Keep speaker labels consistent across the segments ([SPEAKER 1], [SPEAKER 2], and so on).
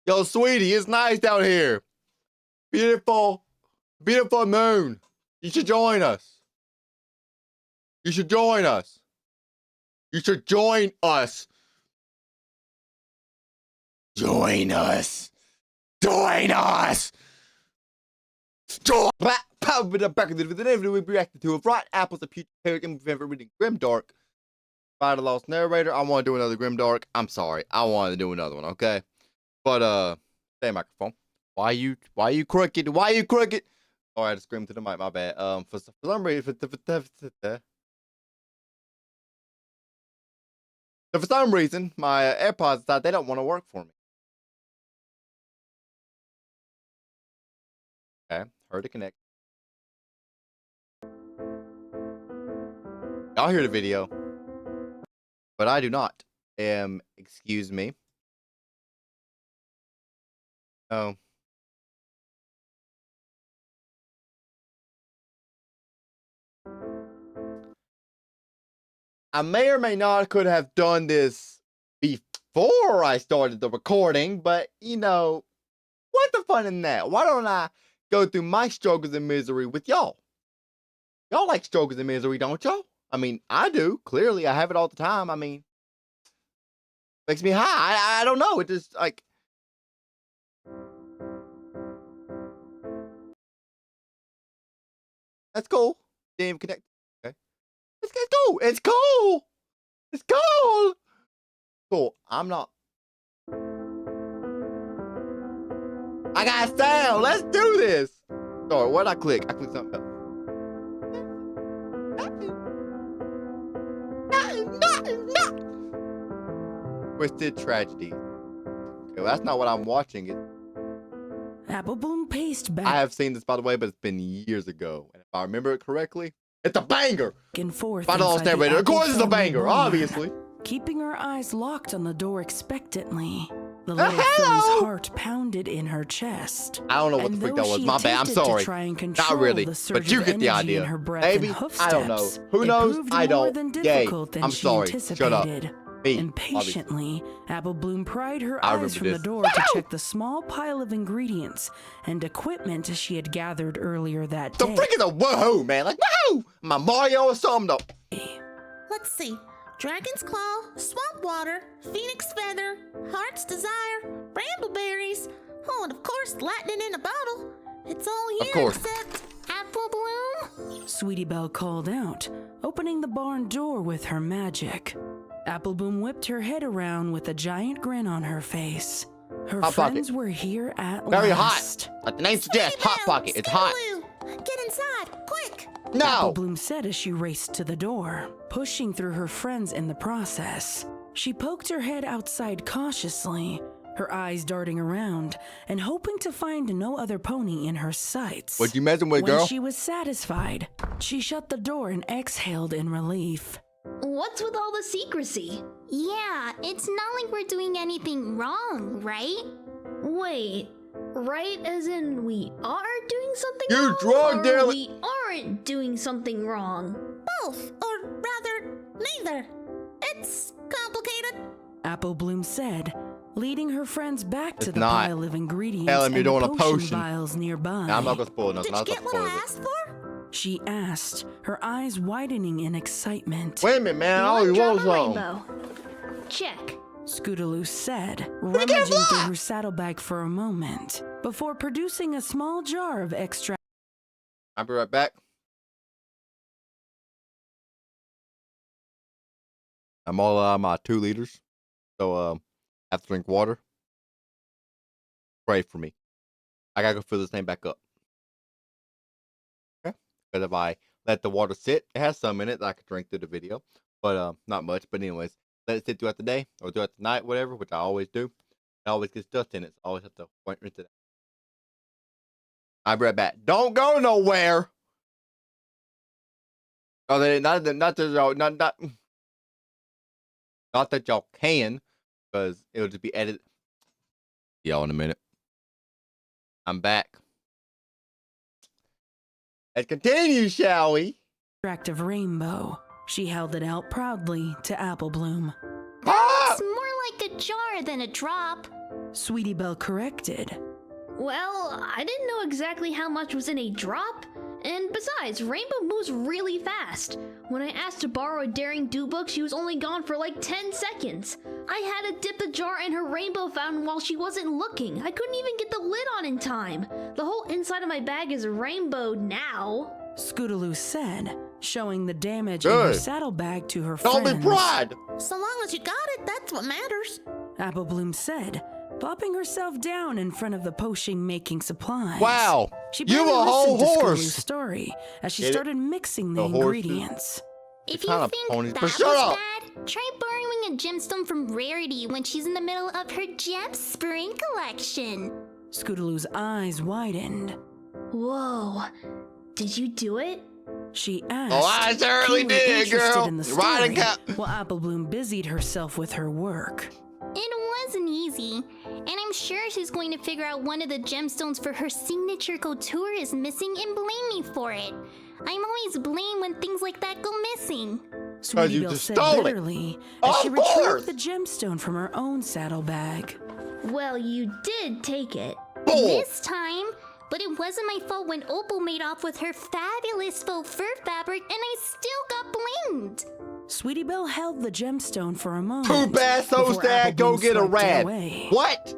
[SPEAKER 1] Yo, sweetie, it's nice down here. Beautiful, beautiful moon. You should join us. You should join us. You should join us. Join us. Join us. Join. Back in the video, we reacted to a Right Apples, a future character in reading Grimdark. By the Lost Narrator. I want to do another Grimdark. I'm sorry. I wanted to do another one, okay? But stay microphone. Why you crooked? Why you crooked? Oh, I had to scream to the mic, my bad. For some reason, my AirPods decided they don't want to work for me. Okay, heard to connect. Y'all hear the video, but I do not. Excuse me. Oh. I may or may not could have done this before I started the recording, but you know, what the fun in that? Why don't I go through my struggles and misery with y'all? Y'all like struggles and misery, don't y'all? I mean, I do. Clearly, I have it all the time. I mean, makes me high. I don't know. It just like. That's cool. Didn't even connect. Okay. It's cool. It's cool. It's cool. Cool. I'm not. I got sound. Let's do this. Sorry, what did I click? I clicked something else. Twisted Tragedy. Okay, well, that's not what I'm watching.
[SPEAKER 2] Applebloom paced back.
[SPEAKER 1] I have seen this, by the way, but it's been years ago. And if I remember it correctly, it's a banger.
[SPEAKER 2] And forth
[SPEAKER 1] By the Lost Narrator. Of course it's a banger, obviously.
[SPEAKER 2] Keeping her eyes locked on the door expectantly. The little filly's heart pounded in her chest.
[SPEAKER 1] I don't know what the freak that was. My bad. I'm sorry. Not really. But you get the idea. Maybe. I don't know. Who knows? I don't. Yay. I'm sorry. Shut up. Me.
[SPEAKER 2] Impatiently, Applebloom pried her eyes from the door to check the small pile of ingredients and equipment she had gathered earlier that day.
[SPEAKER 1] The freaking a woohoo, man. Like, woohoo! My Mario or something, though.
[SPEAKER 3] Let's see. Dragon's Claw, Swamp Water, Phoenix Feather, Heart's Desire, Brambleberries, oh, and of course, Lightning in a Bottle. It's all here except Applebloom.
[SPEAKER 2] Sweetie Belle called out, opening the barn door with her magic. Applebloom whipped her head around with a giant grin on her face. Her friends were here at last.
[SPEAKER 1] Very hot. Like the name suggests, Hot Pocket. It's hot.
[SPEAKER 3] Get inside, quick.
[SPEAKER 1] No.
[SPEAKER 2] Applebloom said as she raced to the door, pushing through her friends in the process. She poked her head outside cautiously, her eyes darting around and hoping to find no other pony in her sights.
[SPEAKER 1] What you messing with, girl?
[SPEAKER 2] When she was satisfied, she shut the door and exhaled in relief.
[SPEAKER 4] What's with all the secrecy?
[SPEAKER 3] Yeah, it's not like we're doing anything wrong, right?
[SPEAKER 4] Wait, right as in we are doing something
[SPEAKER 1] you
[SPEAKER 4] wrong?
[SPEAKER 1] Drug dealer!
[SPEAKER 4] We aren't doing something wrong.
[SPEAKER 3] Both, or rather, neither. It's complicated.
[SPEAKER 2] Applebloom said, leading her friends back to the pile of ingredients
[SPEAKER 1] and
[SPEAKER 2] the potion vials nearby.
[SPEAKER 1] Now, I'm not gonna spoil nothing.
[SPEAKER 3] Did you get what I asked for?
[SPEAKER 2] She asked, her eyes widening in excitement.
[SPEAKER 1] Wait a minute, man. I always want
[SPEAKER 4] rainbow. Check.
[SPEAKER 2] Scootaloo said, rummaging through her saddlebag for a moment, before producing a small jar of extract.
[SPEAKER 1] I'll be right back. I'm all out of my 2 liters, so I have to drink water. Pray for me. I gotta go fill this thing back up. Okay. Because if I let the water sit, it has some in it that I could drink through the video, but not much. But anyways, let it sit throughout the day or throughout the night, whatever, which I always do. It always gets dust in it, so I always have to rinse it out. I'll be right back. Don't go nowhere. Oh, not that y'all can, because it'll just be edited. See y'all in a minute. I'm back. Let's continue, shall we?
[SPEAKER 2] Extract of rainbow. She held it out proudly to Applebloom.
[SPEAKER 3] That looks more like a jar than a drop.
[SPEAKER 2] Sweetie Belle corrected.
[SPEAKER 4] Well, I didn't know exactly how much was in a drop. And besides, Rainbow moves really fast. When I asked to borrow a Daring Do book, she was only gone for like 10 seconds. I had to dip the jar in her rainbow fountain while she wasn't looking. I couldn't even get the lid on in time. The whole inside of my bag is rainbowed now.
[SPEAKER 2] Scootaloo said, showing the damage in her saddlebag to her
[SPEAKER 1] Don't
[SPEAKER 2] friends.
[SPEAKER 1] be pride!
[SPEAKER 3] So long as you got it, that's what matters.
[SPEAKER 2] Apple Bloom said, plopping herself down in front of the potion-making supplies.
[SPEAKER 1] Wow,
[SPEAKER 2] She
[SPEAKER 1] you
[SPEAKER 2] barely
[SPEAKER 1] a whole
[SPEAKER 2] listened to
[SPEAKER 1] horse.
[SPEAKER 2] Scootaloo's story as she
[SPEAKER 1] Get it?
[SPEAKER 2] started mixing the
[SPEAKER 1] The horses.
[SPEAKER 2] ingredients.
[SPEAKER 3] If
[SPEAKER 1] kind
[SPEAKER 3] you
[SPEAKER 1] of
[SPEAKER 3] think
[SPEAKER 1] ponies,
[SPEAKER 3] that
[SPEAKER 1] but
[SPEAKER 3] was
[SPEAKER 1] shut up.
[SPEAKER 3] bad, try borrowing a gemstone from Rarity when she's in the middle of her gem spring collection.
[SPEAKER 2] Scootaloo's eyes widened.
[SPEAKER 4] Whoa. Did you do it?
[SPEAKER 2] She asked,
[SPEAKER 1] Oh, I certainly
[SPEAKER 2] keenly
[SPEAKER 1] did,
[SPEAKER 2] interested
[SPEAKER 1] girl.
[SPEAKER 2] in the
[SPEAKER 1] Riding
[SPEAKER 2] story,
[SPEAKER 1] cap.
[SPEAKER 2] while Apple Bloom busied herself with her work.
[SPEAKER 3] It wasn't easy, and I'm sure she's going to figure out one of the gemstones for her signature couture is missing and blame me for it. I'm always blamed when things like that go missing.
[SPEAKER 2] Sweetie
[SPEAKER 1] you
[SPEAKER 2] Belle
[SPEAKER 1] just
[SPEAKER 2] said
[SPEAKER 1] stole it.
[SPEAKER 2] bitterly as she
[SPEAKER 1] Of
[SPEAKER 2] retrieved
[SPEAKER 1] course.
[SPEAKER 2] the gemstone from her own saddlebag.
[SPEAKER 4] Well, you did take it.
[SPEAKER 1] Bull.
[SPEAKER 3] This time, but it wasn't my fault when Opal made off with her fabulous faux fur fabric and I still got blamed.
[SPEAKER 2] Sweetie Belle held the gemstone for a moment.
[SPEAKER 1] Too bad, so
[SPEAKER 2] before
[SPEAKER 1] sad.
[SPEAKER 2] Apple
[SPEAKER 1] Go
[SPEAKER 2] Bloom
[SPEAKER 1] get a
[SPEAKER 2] swiped it
[SPEAKER 1] rat.
[SPEAKER 2] away.
[SPEAKER 1] What?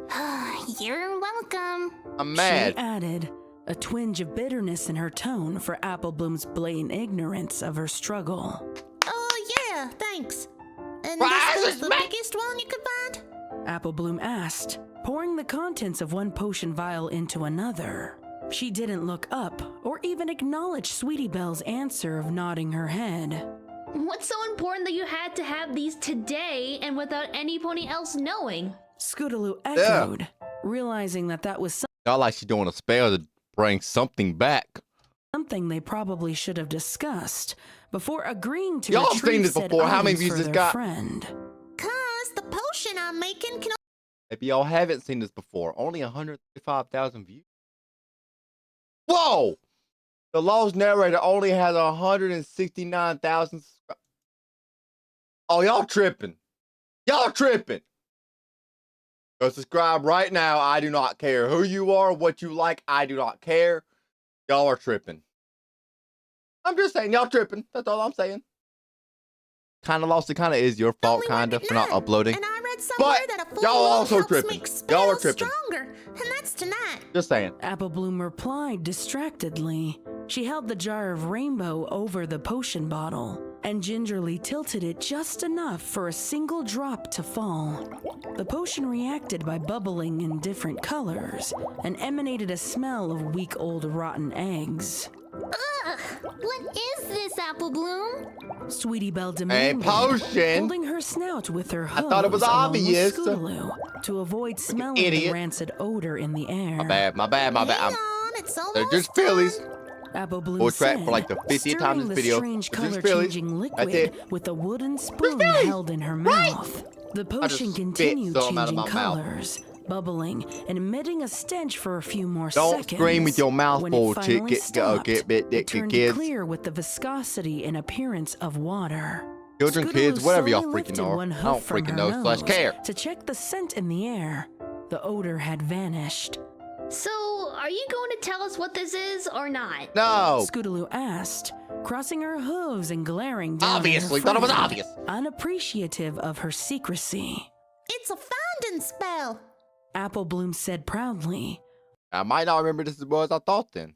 [SPEAKER 3] You're welcome.
[SPEAKER 1] I'm
[SPEAKER 2] She
[SPEAKER 1] mad.
[SPEAKER 2] added, a twinge of bitterness in her tone for Apple Bloom's blatant ignorance of her struggle.
[SPEAKER 3] Oh, yeah, thanks. And
[SPEAKER 1] Why
[SPEAKER 3] this
[SPEAKER 1] is
[SPEAKER 3] is the
[SPEAKER 1] this
[SPEAKER 3] biggest one you could find?
[SPEAKER 2] Apple Bloom asked, pouring the contents of one potion vial into another. She didn't look up or even acknowledge Sweetie Belle's answer of nodding her head.
[SPEAKER 4] What's so important that you had to have these today and without any pony else knowing?
[SPEAKER 2] Scootaloo echoed, realizing that was
[SPEAKER 1] Y'all like she doing a spell to bring something back.
[SPEAKER 2] something they probably should have discussed before agreeing to
[SPEAKER 1] Y'all
[SPEAKER 2] retrieve
[SPEAKER 1] seen this
[SPEAKER 2] said
[SPEAKER 1] before. How many
[SPEAKER 2] items
[SPEAKER 1] views
[SPEAKER 2] for
[SPEAKER 1] this
[SPEAKER 2] their
[SPEAKER 1] got?
[SPEAKER 2] friend.
[SPEAKER 3] 'Cause the potion I'm making can
[SPEAKER 1] Maybe y'all haven't seen this before. Only 135,000 views. Whoa! The Lost Narrator only has 169,000 subscribers. Oh, y'all tripping. Y'all tripping. Go subscribe right now. I do not care who you are, what you like. I do not care. Y'all are tripping. I'm just saying, y'all tripping. That's all I'm saying. Kind of lost. It kind of is your fault,
[SPEAKER 3] only
[SPEAKER 1] kind of,
[SPEAKER 3] work
[SPEAKER 1] for
[SPEAKER 3] at
[SPEAKER 1] not
[SPEAKER 3] night.
[SPEAKER 1] uploading.
[SPEAKER 3] And I read somewhere
[SPEAKER 1] But
[SPEAKER 3] that a full
[SPEAKER 1] y'all
[SPEAKER 3] moon
[SPEAKER 1] also
[SPEAKER 3] helps
[SPEAKER 1] tripping.
[SPEAKER 3] make
[SPEAKER 1] Y'all are
[SPEAKER 3] spells
[SPEAKER 1] tripping.
[SPEAKER 3] stronger, and that's tonight.
[SPEAKER 1] Just saying.
[SPEAKER 2] Apple Bloom replied distractedly. She held the jar of rainbow over the potion bottle and gingerly tilted it just enough for a single drop to fall. The potion reacted by bubbling in different colors and emanated a smell of week-old rotten eggs.
[SPEAKER 3] Ugh! What is this, Apple Bloom?
[SPEAKER 2] Sweetie Belle demanded,
[SPEAKER 1] potion.
[SPEAKER 2] holding her snout with her
[SPEAKER 1] I
[SPEAKER 2] hose
[SPEAKER 1] thought it was
[SPEAKER 2] along with
[SPEAKER 1] obvious.
[SPEAKER 2] Scootaloo to avoid smelling the
[SPEAKER 1] idiot.
[SPEAKER 2] rancid odor in the air.
[SPEAKER 1] My bad, my bad, my bad.
[SPEAKER 3] Hang on, it's
[SPEAKER 1] They're
[SPEAKER 3] almost
[SPEAKER 1] just Phillies.
[SPEAKER 3] done.
[SPEAKER 2] Apple Bloom
[SPEAKER 1] Full track
[SPEAKER 2] said,
[SPEAKER 1] for like the 50th time in
[SPEAKER 2] stirring
[SPEAKER 1] this
[SPEAKER 2] the
[SPEAKER 1] video.
[SPEAKER 2] strange
[SPEAKER 1] It's just
[SPEAKER 2] color-changing
[SPEAKER 1] Phillies. That's
[SPEAKER 2] liquid
[SPEAKER 1] it.
[SPEAKER 2] with a wooden spoon
[SPEAKER 1] Phillies.
[SPEAKER 2] held in her mouth. The
[SPEAKER 1] just
[SPEAKER 2] potion
[SPEAKER 1] spit
[SPEAKER 2] continued
[SPEAKER 1] some out of
[SPEAKER 2] changing
[SPEAKER 1] my mouth.
[SPEAKER 2] colors, bubbling and emitting a stench for a few more
[SPEAKER 1] Don't
[SPEAKER 2] seconds.
[SPEAKER 1] scream with your mouth
[SPEAKER 2] When
[SPEAKER 1] full,
[SPEAKER 2] it
[SPEAKER 1] chick.
[SPEAKER 2] finally stopped, it turned
[SPEAKER 1] Kids.
[SPEAKER 2] clear with the viscosity and appearance of water.
[SPEAKER 1] Children,
[SPEAKER 2] Scootaloo
[SPEAKER 1] kids, whatever y'all
[SPEAKER 2] slowly
[SPEAKER 1] freaking
[SPEAKER 2] lifted
[SPEAKER 1] are.
[SPEAKER 2] one
[SPEAKER 1] I
[SPEAKER 2] hoof
[SPEAKER 1] don't
[SPEAKER 2] from
[SPEAKER 1] freaking
[SPEAKER 2] her
[SPEAKER 1] know. Slash
[SPEAKER 2] nose
[SPEAKER 1] care.
[SPEAKER 2] to check the scent in the air. The odor had vanished.
[SPEAKER 4] So, are you going to tell us what this is or not?
[SPEAKER 1] No.
[SPEAKER 2] Scootaloo asked, crossing her hooves and glaring down
[SPEAKER 1] Obviously,
[SPEAKER 2] at her
[SPEAKER 1] thought it was
[SPEAKER 2] friend,
[SPEAKER 1] obvious.
[SPEAKER 2] unappreciative of her secrecy.
[SPEAKER 3] It's a finding spell.
[SPEAKER 2] Apple Bloom said proudly,
[SPEAKER 1] I might not remember this as well as I thought then.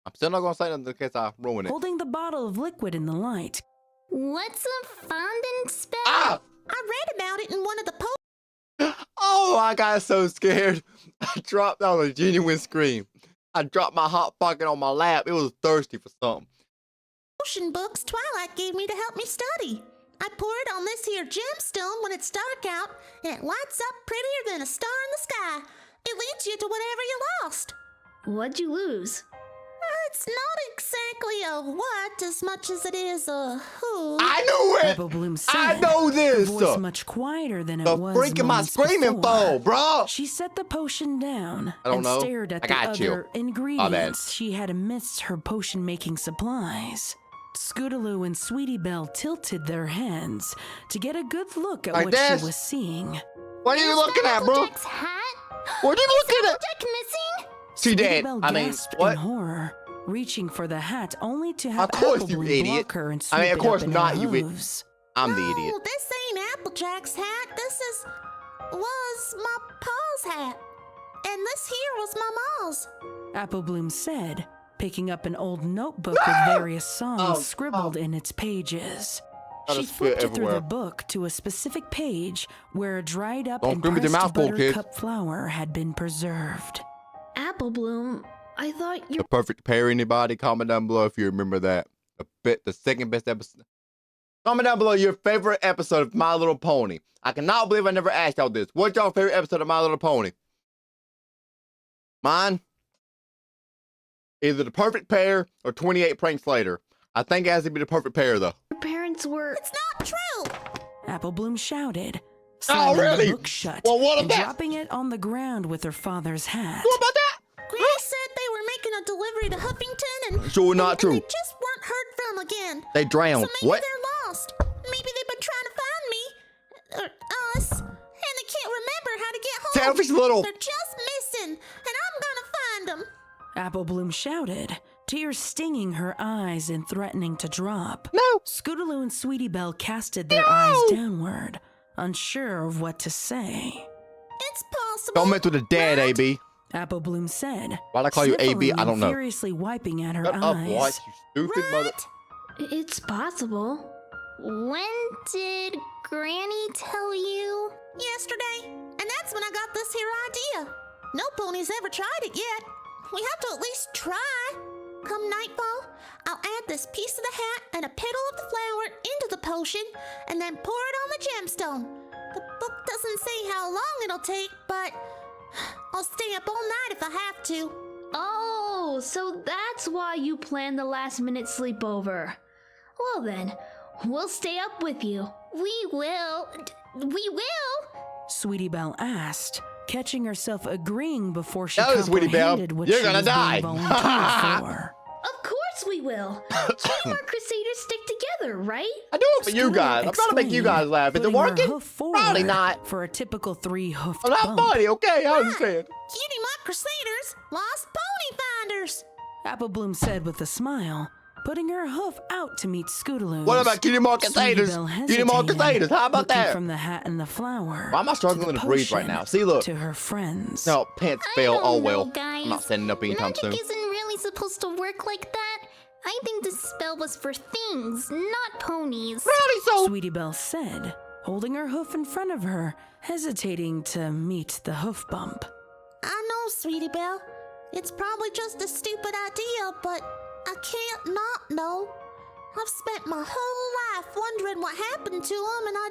[SPEAKER 1] I'm still not going to say nothing in case I ruin it.
[SPEAKER 2] holding the bottle of liquid in the light.
[SPEAKER 3] What's a finding spell?
[SPEAKER 1] Ah!
[SPEAKER 3] I read about it in one of the
[SPEAKER 1] Oh, I got so scared. I dropped out a genuine scream. I dropped my hot pocket on my lap. It was thirsty for something.
[SPEAKER 3] potion books Twilight gave me to help me study. I pour it on this here gemstone when it's dark out, and it lights up prettier than a star in the sky. It leads you to whatever you lost.
[SPEAKER 4] What'd you lose?
[SPEAKER 3] It's not exactly a what as much as it is a who.
[SPEAKER 1] I knew it!
[SPEAKER 2] Apple Bloom said,
[SPEAKER 1] I know
[SPEAKER 2] her
[SPEAKER 1] this!
[SPEAKER 2] voice much quieter than
[SPEAKER 1] The
[SPEAKER 2] it was
[SPEAKER 1] freak am I
[SPEAKER 2] moments
[SPEAKER 1] screaming
[SPEAKER 2] before.
[SPEAKER 1] for, bro?
[SPEAKER 2] She set the potion down
[SPEAKER 1] I don't
[SPEAKER 2] and
[SPEAKER 1] know.
[SPEAKER 2] stared at
[SPEAKER 1] I
[SPEAKER 2] the
[SPEAKER 1] got you.
[SPEAKER 2] other ingredients she had amidst her potion-making supplies. Scootaloo and Sweetie Belle tilted their heads to get a good look at
[SPEAKER 1] Like
[SPEAKER 2] what
[SPEAKER 1] this?
[SPEAKER 2] she was seeing.
[SPEAKER 1] What are you
[SPEAKER 3] Is
[SPEAKER 1] looking
[SPEAKER 3] that
[SPEAKER 1] at, bro?
[SPEAKER 3] Applejack's hat?
[SPEAKER 1] What are you looking at?
[SPEAKER 3] Applejack missing?
[SPEAKER 1] She did.
[SPEAKER 2] Sweetie Belle
[SPEAKER 1] I mean,
[SPEAKER 2] gasped
[SPEAKER 1] what?
[SPEAKER 2] in horror, reaching for the hat only to have
[SPEAKER 1] Of course,
[SPEAKER 2] Apple
[SPEAKER 1] you
[SPEAKER 2] Bloom
[SPEAKER 1] idiot.
[SPEAKER 2] block her and
[SPEAKER 1] I
[SPEAKER 2] swoop
[SPEAKER 1] mean, of
[SPEAKER 2] it
[SPEAKER 1] course
[SPEAKER 2] up in
[SPEAKER 1] not,
[SPEAKER 2] her
[SPEAKER 1] you idiot.
[SPEAKER 2] hooves.
[SPEAKER 1] I'm the
[SPEAKER 3] No,
[SPEAKER 1] idiot.
[SPEAKER 3] this ain't Applejack's hat. Was my pa's hat. And this here was my ma's.
[SPEAKER 2] Apple Bloom said, picking up an old notebook with various songs scribbled in its pages.
[SPEAKER 1] Gotta
[SPEAKER 2] She
[SPEAKER 1] spit
[SPEAKER 2] flipped through
[SPEAKER 1] everywhere.
[SPEAKER 2] the book to a specific page where a dried up
[SPEAKER 1] Don't
[SPEAKER 2] and
[SPEAKER 1] scream with your
[SPEAKER 2] pressed
[SPEAKER 1] mouth full, kid.
[SPEAKER 2] buttercup flower had been preserved.
[SPEAKER 4] Apple Bloom, I thought you
[SPEAKER 1] The perfect pair, anybody? Comment down below if you remember that. The second best episode. Comment down below your favorite episode of My Little Pony. I cannot believe I never asked y'all this. What's your favorite episode of My Little Pony? Mine? Either The Perfect Pair or 28 Pranks Later. I think it has to be The Perfect Pair, though.
[SPEAKER 4] your parents were.
[SPEAKER 3] It's not true.
[SPEAKER 2] Apple Bloom shouted,
[SPEAKER 1] Oh,
[SPEAKER 2] slamming
[SPEAKER 1] really?
[SPEAKER 2] the book shut
[SPEAKER 1] Well, what
[SPEAKER 2] and
[SPEAKER 1] about-
[SPEAKER 2] dropping it on the ground with her father's hat.
[SPEAKER 1] What about that?
[SPEAKER 3] Granny said they were making a delivery to Huffington and
[SPEAKER 1] Sure, not
[SPEAKER 3] and
[SPEAKER 1] true.
[SPEAKER 3] they just weren't heard from again.
[SPEAKER 1] They drowned.
[SPEAKER 3] So maybe
[SPEAKER 1] What?
[SPEAKER 3] they're lost. Maybe they've been trying to find me or us, and they can't remember how to get home.
[SPEAKER 1] Selfish little.
[SPEAKER 3] They're just missing, and I'm gonna find them.
[SPEAKER 2] Apple Bloom shouted, tears stinging her eyes and threatening to drop.
[SPEAKER 1] No.
[SPEAKER 2] Scootaloo and Sweetie Belle casted their eyes downward, unsure of what to say.
[SPEAKER 3] It's possible.
[SPEAKER 1] Don't mess with the dad,
[SPEAKER 3] right?
[SPEAKER 1] AB.
[SPEAKER 2] Apple Bloom said,
[SPEAKER 1] Why'd I call you AB?
[SPEAKER 2] sniffling
[SPEAKER 1] I don't
[SPEAKER 2] and
[SPEAKER 1] know.
[SPEAKER 2] furiously wiping at her
[SPEAKER 1] Shut up,
[SPEAKER 2] eyes.
[SPEAKER 1] what? You stupid mother.
[SPEAKER 3] Right?
[SPEAKER 4] It's possible.
[SPEAKER 3] When did Granny tell you? Yesterday. And that's when I got this here idea. No pony's ever tried it yet. We have to at least try. Come nightfall, I'll add this piece of the hat and a petal of the flower into the potion and then pour it on the gemstone. The book doesn't say how long it'll take, but I'll stay up all night if I have to.
[SPEAKER 4] Oh, so that's why you planned the last minute sleepover. Well then, we'll stay up with you.
[SPEAKER 3] We will. We will?
[SPEAKER 2] Sweetie Belle asked, catching herself agreeing before she
[SPEAKER 1] No, Sweetie Belle,
[SPEAKER 2] comprehended what
[SPEAKER 1] you're
[SPEAKER 2] she
[SPEAKER 1] gonna
[SPEAKER 2] was
[SPEAKER 1] die.
[SPEAKER 2] being volunteered for.
[SPEAKER 4] Of course we will. Teamwork Crusaders stick together, right?
[SPEAKER 1] I do it for you guys. I'm trying to make you guys laugh. Is it
[SPEAKER 2] putting her
[SPEAKER 1] working?
[SPEAKER 2] hoof
[SPEAKER 1] Probably
[SPEAKER 2] forward
[SPEAKER 1] not.
[SPEAKER 2] For a typical three-hoofed
[SPEAKER 1] I'm not
[SPEAKER 2] bump.
[SPEAKER 1] funny, okay? I understand.
[SPEAKER 3] Cutie Mark Crusaders, lost pony finders.
[SPEAKER 2] Apple Bloom said with a smile, putting her hoof out to meet Scootaloo's.
[SPEAKER 1] What about Cutie Mark Crusaders? Cutie Mark Crusaders, how about
[SPEAKER 2] looking
[SPEAKER 1] that?
[SPEAKER 2] from the hat and the flower.
[SPEAKER 1] Why am I struggling
[SPEAKER 2] to the
[SPEAKER 1] to breathe right
[SPEAKER 2] potion,
[SPEAKER 1] now? See, look.
[SPEAKER 2] To her friends.
[SPEAKER 1] No, pants
[SPEAKER 3] I
[SPEAKER 1] fail.
[SPEAKER 3] don't
[SPEAKER 1] Oh,
[SPEAKER 3] know,
[SPEAKER 1] well.
[SPEAKER 3] guys.
[SPEAKER 1] I'm not setting up anytime
[SPEAKER 3] Magic
[SPEAKER 1] soon.
[SPEAKER 3] isn't really supposed to work like that. I think this spell was for things, not ponies.
[SPEAKER 1] Really so?
[SPEAKER 2] Sweetie Belle said, holding her hoof in front of her, hesitating to meet the hoof bump.
[SPEAKER 3] I know, Sweetie Belle. It's probably just a stupid idea, but I can't not know. I've spent my whole life wondering what happened to him, and I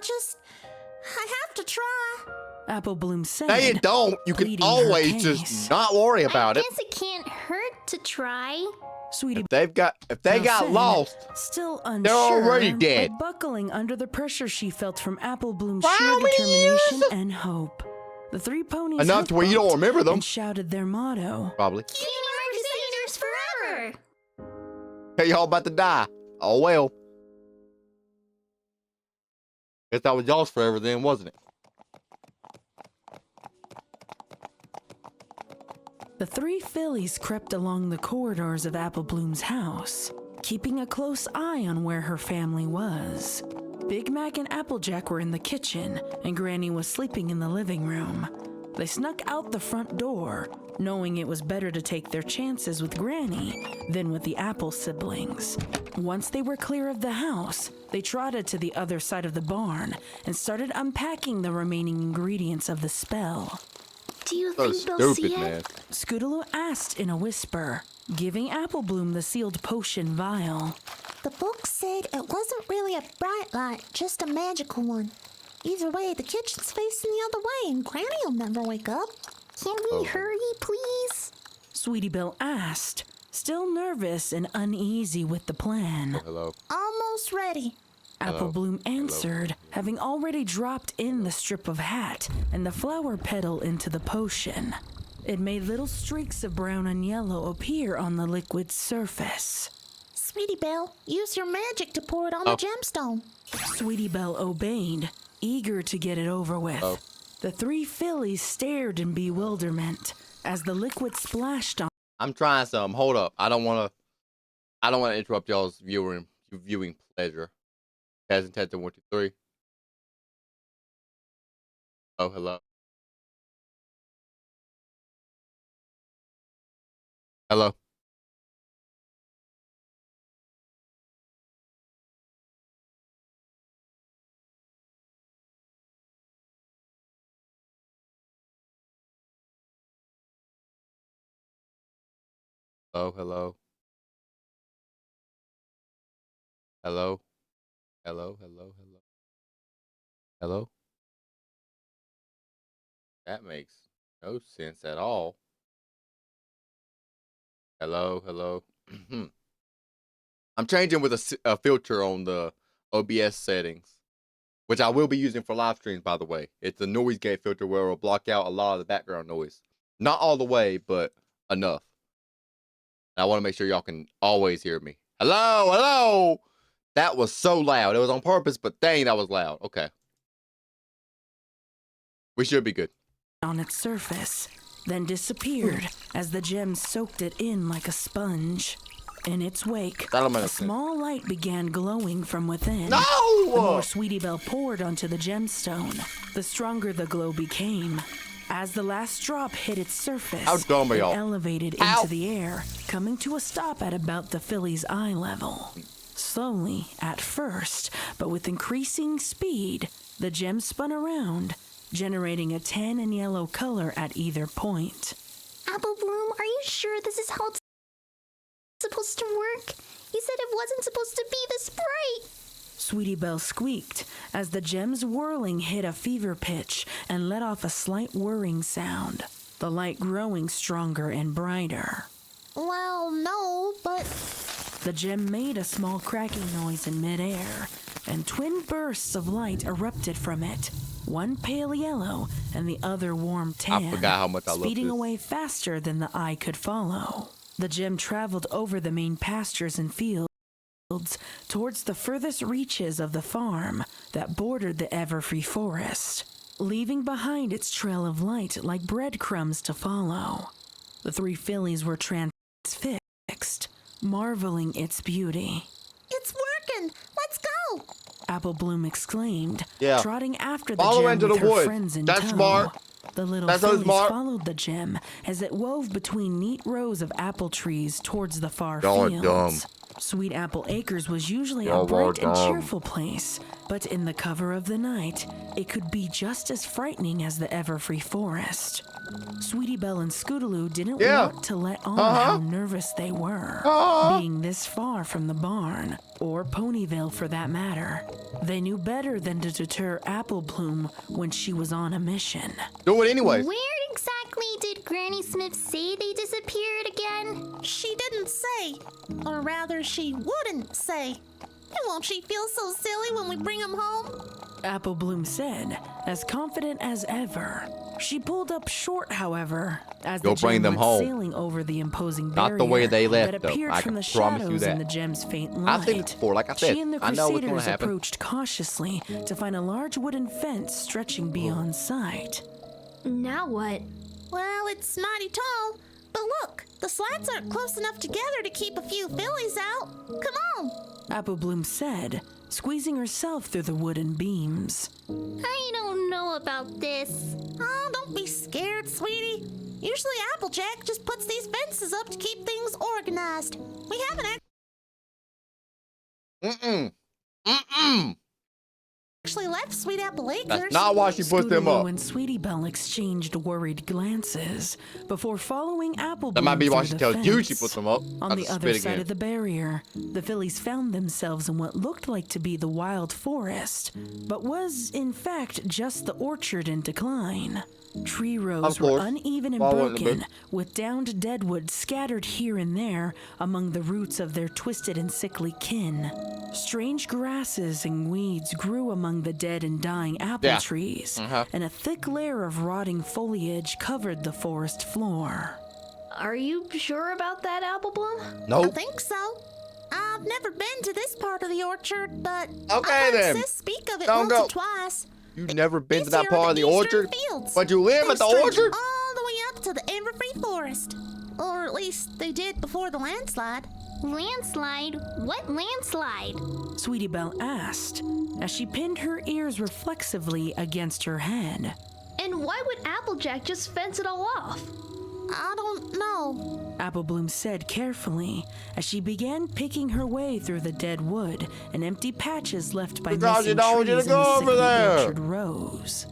[SPEAKER 3] have to try.
[SPEAKER 2] Apple Bloom said.
[SPEAKER 1] No, you don't. You can
[SPEAKER 2] pleading her
[SPEAKER 1] always
[SPEAKER 2] case.
[SPEAKER 1] just not worry about it.
[SPEAKER 3] it can't hurt to try.
[SPEAKER 2] Sweetie
[SPEAKER 1] If they got
[SPEAKER 2] Belle said,
[SPEAKER 1] lost,
[SPEAKER 2] still
[SPEAKER 1] they're
[SPEAKER 2] unsure,
[SPEAKER 1] already
[SPEAKER 2] but
[SPEAKER 1] dead.
[SPEAKER 2] buckling under the pressure she felt from Apple Bloom's
[SPEAKER 1] For
[SPEAKER 2] sheer
[SPEAKER 1] how many
[SPEAKER 2] determination
[SPEAKER 1] years?
[SPEAKER 2] and hope. The three ponies
[SPEAKER 1] Enough to where you don't
[SPEAKER 2] hoof-bumped
[SPEAKER 1] remember them.
[SPEAKER 2] and shouted their motto.
[SPEAKER 1] probably.
[SPEAKER 3] Cutie Mark Crusaders forever.
[SPEAKER 1] Hey, y'all about to die. Oh, well. Guess that was y'all's forever then, wasn't it?
[SPEAKER 2] The three fillies crept along the corridors of Apple Bloom's house, keeping a close eye on where her family was. Big Mac and Applejack were in the kitchen, and Granny was sleeping in the living room. They snuck out the front door, knowing it was better to take their chances with Granny than with the Apple siblings. Once they were clear of the house, they trotted to the other side of the barn and started unpacking the remaining ingredients of the spell.
[SPEAKER 3] Do you
[SPEAKER 1] So
[SPEAKER 3] think they'll see
[SPEAKER 1] stupid,
[SPEAKER 3] it?
[SPEAKER 1] man.
[SPEAKER 2] Scootaloo asked in a whisper, giving Apple Bloom the sealed potion vial.
[SPEAKER 3] The book said it wasn't really a bright light, just a magical one. Either way, the kitchen's facing the other way, and Granny'll never wake up. Can we hurry, please?
[SPEAKER 2] Sweetie Belle asked, still nervous and uneasy with the plan.
[SPEAKER 1] Hello.
[SPEAKER 3] Almost ready.
[SPEAKER 2] Apple Bloom answered, having already dropped in the strip of hat and the flower petal into the potion. It made little streaks of brown and yellow appear on the liquid surface.
[SPEAKER 3] Sweetie Belle, use your magic to pour it on the gemstone.
[SPEAKER 2] Sweetie Belle obeyed, eager to get it over with. The three fillies stared in bewilderment as the liquid splashed on.
[SPEAKER 1] I'm trying some. Hold up. I don't want to interrupt y'all's viewing pleasure. Test and 1, 2, 3. Oh, hello. Hello. Hello, hello. Hello. Hello, hello, hello. Hello. That makes no sense at all. Hello, hello. I'm changing with a filter on the OBS settings, which I will be using for live streams, by the way. It's a noise gate filter where it will block out a lot of the background noise. Not all the way, but enough. And I want to make sure y'all can always hear me. Hello, hello. That was so loud. It was on purpose, but dang, that was loud. Okay. We should be good.
[SPEAKER 2] On its surface, then disappeared as the gem soaked it in like a sponge. In its wake, a small light began glowing from within.
[SPEAKER 1] No!
[SPEAKER 2] The more Sweetie Belle poured onto the gemstone, the stronger the glow became. As the last drop hit its surface, it elevated into the air, coming to a stop at about the filly's eye level. Slowly, at first, but with increasing speed, the gem spun around, generating a tan and yellow color at either point.
[SPEAKER 3] Apple Bloom, are you sure this is how it's supposed to work? You said it wasn't supposed to be this bright.
[SPEAKER 2] Sweetie Belle squeaked as the gem's whirling hit a fever pitch and let off a slight whirring sound, the light growing stronger and brighter.
[SPEAKER 3] Well, no, but...
[SPEAKER 2] The gem made a small cracking noise in midair, and twin bursts of light erupted from it, one pale yellow and the other warm tan,
[SPEAKER 1] I forgot how much I love
[SPEAKER 2] speeding
[SPEAKER 1] this.
[SPEAKER 2] away faster than the eye could follow. The gem traveled over the main pastures and fields towards the furthest reaches of the farm that bordered the Everfree forest, leaving behind its trail of light like breadcrumbs to follow. The three fillies were transfixed, marveling its beauty.
[SPEAKER 3] It's working! Let's go!
[SPEAKER 2] Apple Bloom exclaimed, trotting after the
[SPEAKER 1] Follow
[SPEAKER 2] gem
[SPEAKER 1] into
[SPEAKER 2] with
[SPEAKER 1] the
[SPEAKER 2] her
[SPEAKER 1] woods.
[SPEAKER 2] friends in
[SPEAKER 1] That's
[SPEAKER 2] tow.
[SPEAKER 1] smart.
[SPEAKER 2] The little
[SPEAKER 1] That's so
[SPEAKER 2] fillies
[SPEAKER 1] smart.
[SPEAKER 2] followed the gem as it wove between neat rows of apple trees towards the far
[SPEAKER 1] Y'all are
[SPEAKER 2] fields.
[SPEAKER 1] dumb.
[SPEAKER 2] Sweet Apple Acres was usually a
[SPEAKER 1] Y'all are
[SPEAKER 2] bright and
[SPEAKER 1] dumb.
[SPEAKER 2] cheerful place, but in the cover of the night, it could be just as frightening as the Everfree forest. Sweetie Belle and Scootaloo didn't want to let on how nervous they were, being this far from the barn, or Ponyville for that matter. They knew better than to deter Apple Bloom when she was on a mission.
[SPEAKER 1] Do it anyways.
[SPEAKER 3] Where exactly did Granny Smith say they disappeared again? She didn't say. Or rather, she wouldn't say. And won't she feel so silly when we bring them home?
[SPEAKER 2] Apple Bloom said, as confident as ever. She pulled up short, however, as the
[SPEAKER 1] bring
[SPEAKER 2] gem
[SPEAKER 1] them
[SPEAKER 2] went
[SPEAKER 1] home.
[SPEAKER 2] sailing over the imposing barrier
[SPEAKER 1] Not the way they left,
[SPEAKER 2] that
[SPEAKER 1] though.
[SPEAKER 2] appeared
[SPEAKER 1] I
[SPEAKER 2] from
[SPEAKER 1] can
[SPEAKER 2] the
[SPEAKER 1] promise you
[SPEAKER 2] shadows in
[SPEAKER 1] that.
[SPEAKER 2] the gem's faint light.
[SPEAKER 1] I've seen it before, like I said.
[SPEAKER 2] She and the
[SPEAKER 1] I know what's gonna
[SPEAKER 2] Crusaders
[SPEAKER 1] happen.
[SPEAKER 2] approached cautiously to find a large wooden fence stretching beyond sight.
[SPEAKER 4] Now what?
[SPEAKER 3] Well, it's mighty tall. But look, the slats aren't close enough together to keep a few fillies out. Come on.
[SPEAKER 2] Apple Bloom said, squeezing herself through the wooden beams.
[SPEAKER 3] I don't know about this. Oh, don't be scared, sweetie. Usually Applejack just puts these fences up to keep things organized. We haven't actually left Sweet Apple Acres.
[SPEAKER 1] That's not why she put them
[SPEAKER 2] Scootaloo
[SPEAKER 1] up.
[SPEAKER 2] and Sweetie Belle exchanged worried glances before following Apple
[SPEAKER 1] That
[SPEAKER 2] Bloom
[SPEAKER 1] might be why
[SPEAKER 2] through
[SPEAKER 1] she
[SPEAKER 2] the
[SPEAKER 1] tells you she
[SPEAKER 2] fence.
[SPEAKER 1] put them up.
[SPEAKER 2] On
[SPEAKER 1] I'll
[SPEAKER 2] the
[SPEAKER 1] just
[SPEAKER 2] other
[SPEAKER 1] spit
[SPEAKER 2] side
[SPEAKER 1] again.
[SPEAKER 2] of the barrier, the fillies found themselves in what looked like to be the wild forest, but was, in fact, just the orchard in decline. Tree rows were
[SPEAKER 1] course.
[SPEAKER 2] uneven and
[SPEAKER 1] Why wouldn't it
[SPEAKER 2] broken,
[SPEAKER 1] be?
[SPEAKER 2] with downed deadwood scattered here and there among the roots of their twisted and sickly kin. Strange grasses and weeds grew among the dead and dying apple trees, and a thick layer of rotting foliage covered the forest floor.
[SPEAKER 4] Are you sure about that, Apple Bloom?
[SPEAKER 3] I
[SPEAKER 1] Nope.
[SPEAKER 3] think so. I've never been to this part of the orchard, but
[SPEAKER 1] Okay,
[SPEAKER 3] I've heard
[SPEAKER 1] then.
[SPEAKER 3] Sis speak of it
[SPEAKER 1] Don't
[SPEAKER 3] once
[SPEAKER 1] go.
[SPEAKER 3] or twice.
[SPEAKER 1] You never been to
[SPEAKER 3] These
[SPEAKER 1] that
[SPEAKER 3] here
[SPEAKER 1] part
[SPEAKER 3] are
[SPEAKER 1] of the
[SPEAKER 3] eastern
[SPEAKER 1] orchard?
[SPEAKER 3] fields.
[SPEAKER 1] But you live
[SPEAKER 3] They
[SPEAKER 1] at the
[SPEAKER 3] stretch
[SPEAKER 1] orchard?
[SPEAKER 3] all the way up to the Everfree Forest. Or at least they did before the landslide.
[SPEAKER 5] Landslide? What landslide?
[SPEAKER 2] Sweetie Belle asked as she pinned her ears reflexively against her head.
[SPEAKER 4] And why would Applejack just fence it all off?
[SPEAKER 3] I don't know.
[SPEAKER 2] Apple Bloom said carefully as she began picking her way through the dead wood and empty patches left by
[SPEAKER 1] Because you
[SPEAKER 2] missing
[SPEAKER 1] don't want you
[SPEAKER 2] trees
[SPEAKER 1] to go
[SPEAKER 2] in the
[SPEAKER 1] over
[SPEAKER 2] sickly
[SPEAKER 1] there.
[SPEAKER 2] orchard rows.